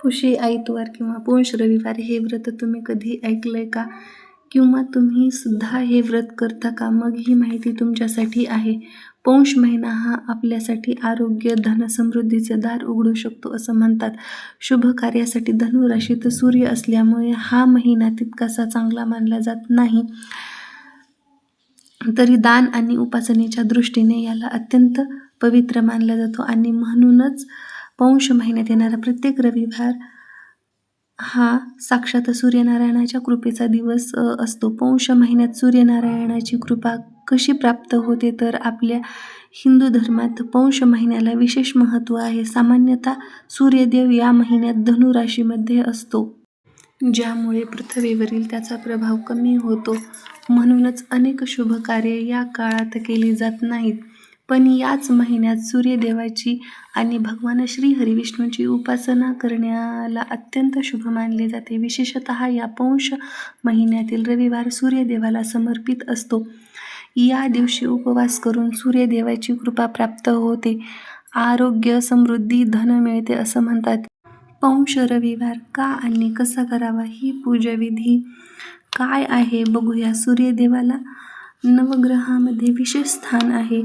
Pushy आइतवार किंवा पौष रविवार हे व्रत तुम्ही कधी ऐकलंय का? किंवा तुम्ही सुद्धा हे व्रत करता का? मग ही माहिती तुमच्यासाठी आहे. पौष महिना हा आपल्यासाठी आरोग्य, धन, समृद्धीचे दार उघडू शकतो असं म्हणतात. शुभ कार्यासाठी धनु राशीत सूर्य असल्यामुळे हा महिना तितकासा चांगला मानला जात नाही. तरी दान आणि उपासनेच्या दृष्टीने याला अत्यंत पवित्र मानला जातो आणि म्हणूनच पौष महिन्यात येणारा प्रत्येक रविवार हा साक्षात सूर्यनारायणाच्या कृपेचा दिवस असतो. पौष महिन्यात सूर्यनारायणाची कृपा कशी प्राप्त होते तर आपल्या हिंदू धर्मात पौष महिन्याला विशेष महत्त्व आहे. सामान्यतः सूर्यदेव या महिन्यात धनु राशीमध्ये असतो, ज्यामुळे पृथ्वीवरील त्याचा प्रभाव कमी होतो. म्हणूनच अनेक शुभ कार्ये या काळात केली जात नाहीत. पण याच महिन्यात सूर्यदेवाची आणि भगवान श्री हरिविष्णूची उपासना करण्याला अत्यंत शुभ मानले जाते. विशेषतः या पौष महिन्यातील रविवार सूर्यदेवाला समर्पित असतो. या दिवशी उपवास करून सूर्यदेवाची कृपा प्राप्त होते, आरोग्य, समृद्धी, धन मिळते असं म्हणतात. पौष रविवार का आणि कसा करावा, ही पूजाविधी काय आहे बघूया. सूर्यदेवाला नवग्रहामध्ये विशेष स्थान आहे.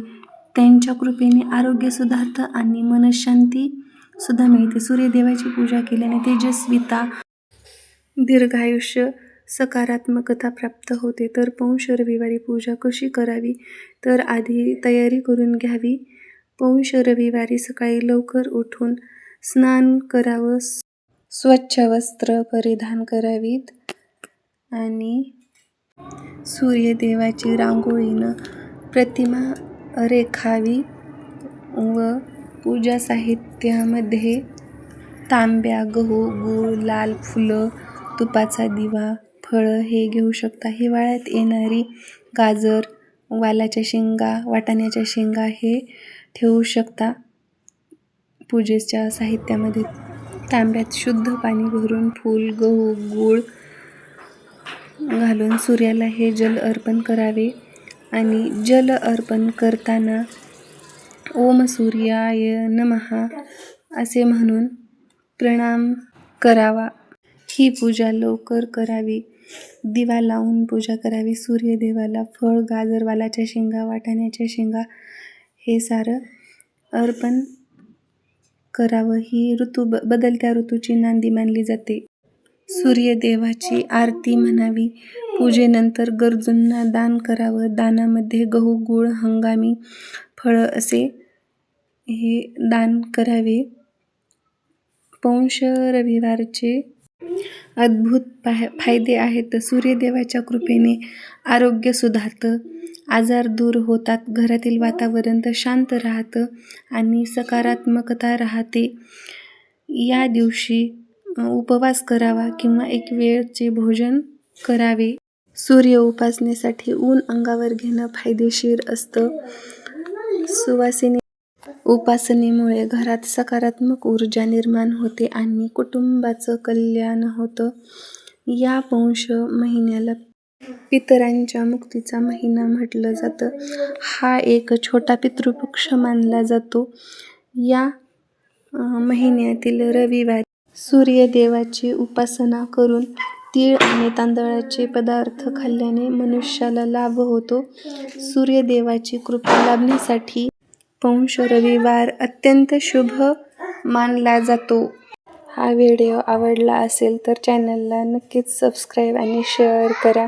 त्यांच्या कृपेने आरोग्य सुधारतं आणि मनःशांती सुद्धा मिळते. सूर्यदेवाची पूजा केल्याने तेजस्विता, दीर्घायुष्य, सकारात्मकता प्राप्त होते. तर पौष रविवारी पूजा कशी करावी, तर आधी तयारी करून घ्यावी. पौष रविवारी सकाळी लवकर उठून स्नान करावं, स्वच्छ वस्त्र परिधान करावीत आणि सूर्यदेवाची रांगोळीनं प्रतिमा रेखावी व पूजा साहित्यामध्ये तांब्या, गहू, गूळ, लाल फुलं, तुपाचा दिवा, फळं हे घेऊ शकता. हिवाळ्यात येणारी गाजर, वालाच्या शेंगा, वाटाण्याच्या शेंगा हे ठेवू शकता. पूजेच्या साहित्यामध्ये तांब्यात शुद्ध पाणी भरून फूल, गहू, गूळ घालून सूर्याला हे जल अर्पण करावे आणि जल अर्पण करताना ओम सूर्याय नमः असे म्हणून प्रणाम करावा. ही पूजा लवकर करावी. दिवा लावून पूजा करावी. सूर्यदेवाला फळ, गाजर, वालाच्या शेंगा, वाटाण्याच्या शेंगा हे सारं अर्पण करावं. ही बदलत्या ऋतूची नांदी मानली जाते. सूर्यदेवाची आरती म्हणावी. पूजेनंतर गरजूंना दान करावं. दानामध्ये गहू, गूळ, हंगामी फळं असे हे दान करावे. पौष रविवारचे अद्भुत फायदे आहेत. सूर्यदेवाच्या कृपेने आरोग्य सुधारतं, आजार दूर होतात, घरातील वातावरण शांत राहतं आणि सकारात्मकता राहते. या दिवशी उपवास करावा किंवा एक वेळचे भोजन करावे. सूर्य उपासनेसाठी ऊन अंगावर घेणं फायदेशीर असतं. सुवासिनी उपासनेमुळे घरात सकारात्मक ऊर्जा निर्माण होते आणि कुटुंबाचं कल्याण होतं. या पौष महिन्याला पितरांच्या मुक्तीचा महिना म्हटलं जातं. हा एक छोटा पितृपक्ष मानला जातो. या महिन्यातील रविवारी सूर्यदेवाची उपासना करून तीळ आणि तांदळाचे पदार्थ खाल्ल्याने मनुष्याला लाभ होतो. सूर्यदेवाची कृपा लाभण्यासाठी पौष रविवार अत्यंत शुभ मानला जातो. हा व्हिडिओ आवडला असेल तर चॅनलला नक्कीच सबस्क्राईब आणि शेअर करा.